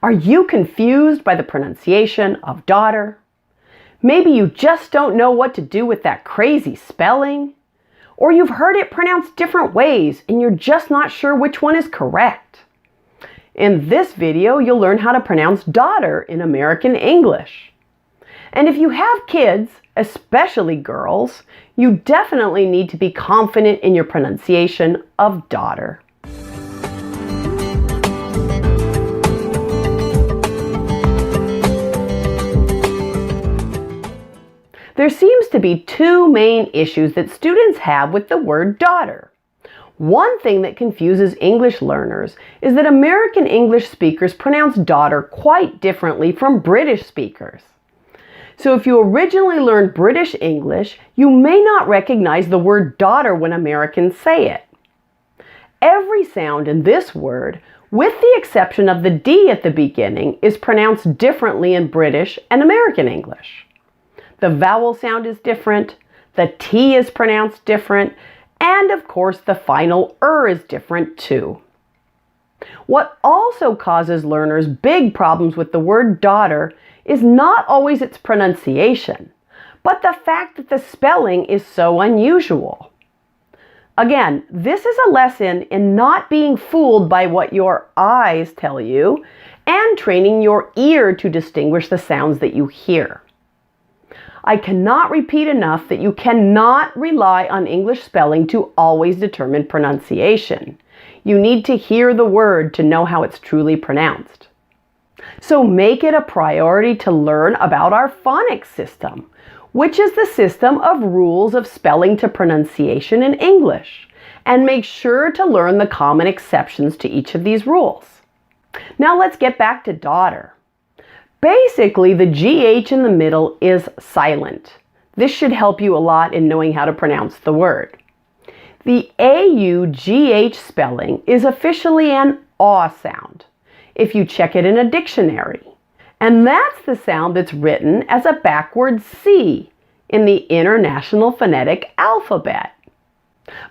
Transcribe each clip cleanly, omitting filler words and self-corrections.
Are you confused by the pronunciation of daughter? Maybe you just don't know what to do with that crazy spelling? Or you've heard it pronounced different ways and you're just not sure which one is correct. In this video, you'll learn how to pronounce daughter in American English. And if you have kids, especially girls, you definitely need to be confident in your pronunciation of daughter. There seems to be two main issues that students have with the word daughter. One thing that confuses English learners is that American English speakers pronounce daughter quite differently from British speakers. So if you originally learned British English, you may not recognize the word daughter when Americans say it. Every sound in this word, with the exception of the D at the beginning, is pronounced differently in British and American English. The vowel sound is different, the T is pronounced different, and of course the final is different too. What also causes learners big problems with the word daughter is not always its pronunciation, but the fact that the spelling is so unusual. Again, this is a lesson in not being fooled by what your eyes tell you and training your ear to distinguish the sounds that you hear. I cannot repeat enough that you cannot rely on English spelling to always determine pronunciation. You need to hear the word to know how it's truly pronounced. So make it a priority to learn about our phonics system, which is the system of rules of spelling to pronunciation in English, and make sure to learn the common exceptions to each of these rules. Now let's get back to daughter. Basically, the GH in the middle is silent. This should help you a lot in knowing how to pronounce the word. The AU-GH spelling is officially an aw sound, if you check it in a dictionary. And that's the sound that's written as a backward C in the International Phonetic Alphabet.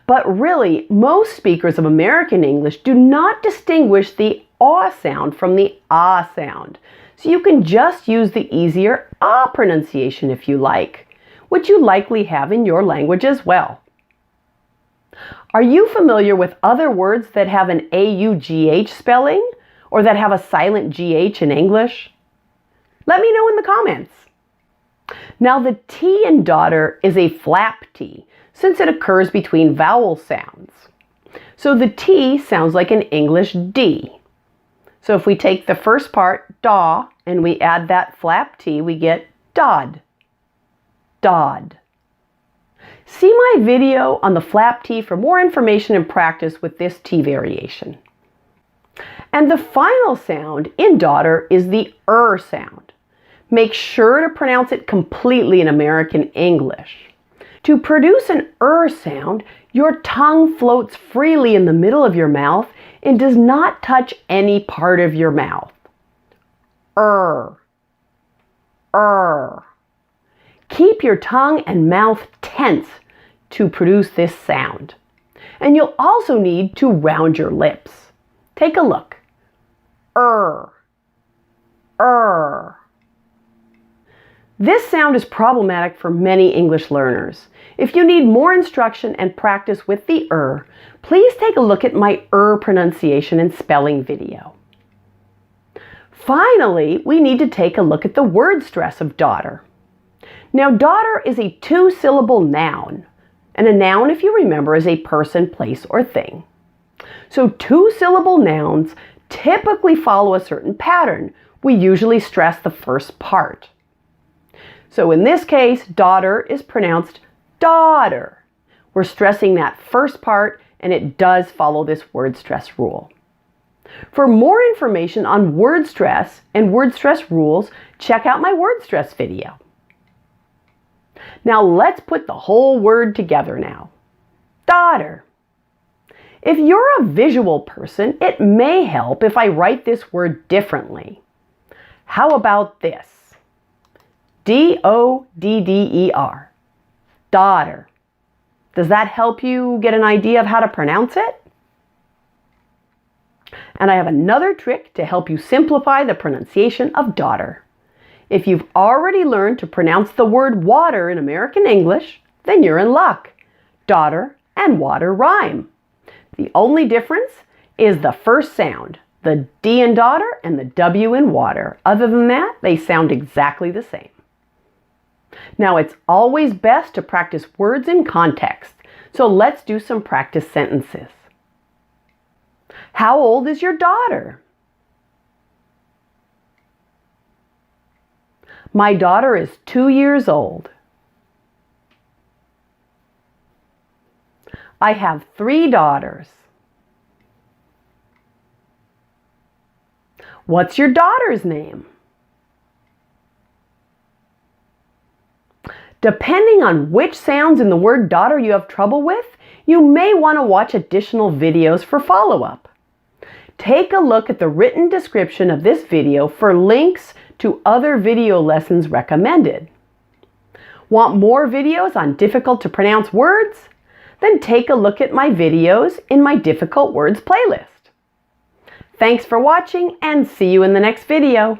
But really, most speakers of American English do not distinguish the aw sound from the ah sound. So you can just use the easier ah pronunciation if you like, which you likely have in your language as well. Are you familiar with other words that have an AUGH spelling or that have a silent GH in English? Let me know in the comments. Now the T in daughter is a flap T since it occurs between vowel sounds. So the T sounds like an English D. So if we take the first part, daw, and we add that flap T, we get dod. Dod. See my video on the flap T for more information and practice with this T variation. And the final sound in daughter is the sound. Make sure to pronounce it completely in American English. To produce an sound, your tongue floats freely in the middle of your mouth and does not touch any part of your mouth. Keep your tongue and mouth tense to produce this sound. And you'll also need to round your lips. Take a look. This sound is problematic for many English learners. If you need more instruction and practice with the please take a look at my pronunciation and spelling video. Finally, we need to take a look at the word stress of daughter. Now, daughter is a two-syllable noun, and a noun, if you remember, is a person, place, or thing. So two-syllable nouns typically follow a certain pattern. We usually stress the first part. So in this case, daughter is pronounced daughter. We're stressing that first part, and it does follow this word stress rule. For more information on word stress and word stress rules, check out my word stress video. Now let's put the whole word together now. Daughter. If you're a visual person, it may help if I write this word differently. How about this? D-O-D-D-E-R. Daughter. Does that help you get an idea of how to pronounce it? And I have another trick to help you simplify the pronunciation of daughter. If you've already learned to pronounce the word water in American English, then you're in luck. Daughter and water rhyme. The only difference is the first sound, the D in daughter and the W in water. Other than that, they sound exactly the same. Now, it's always best to practice words in context, so let's do some practice sentences. How old is your daughter? My daughter is 2 years old. I have 3 daughters. What's your daughter's name? Depending on which sounds in the word daughter you have trouble with, you may want to watch additional videos for follow-up. Take a look at the written description of this video for links to other video lessons recommended. Want more videos on difficult to pronounce words? Then take a look at my videos in my difficult words playlist. Thanks for watching and see you in the next video.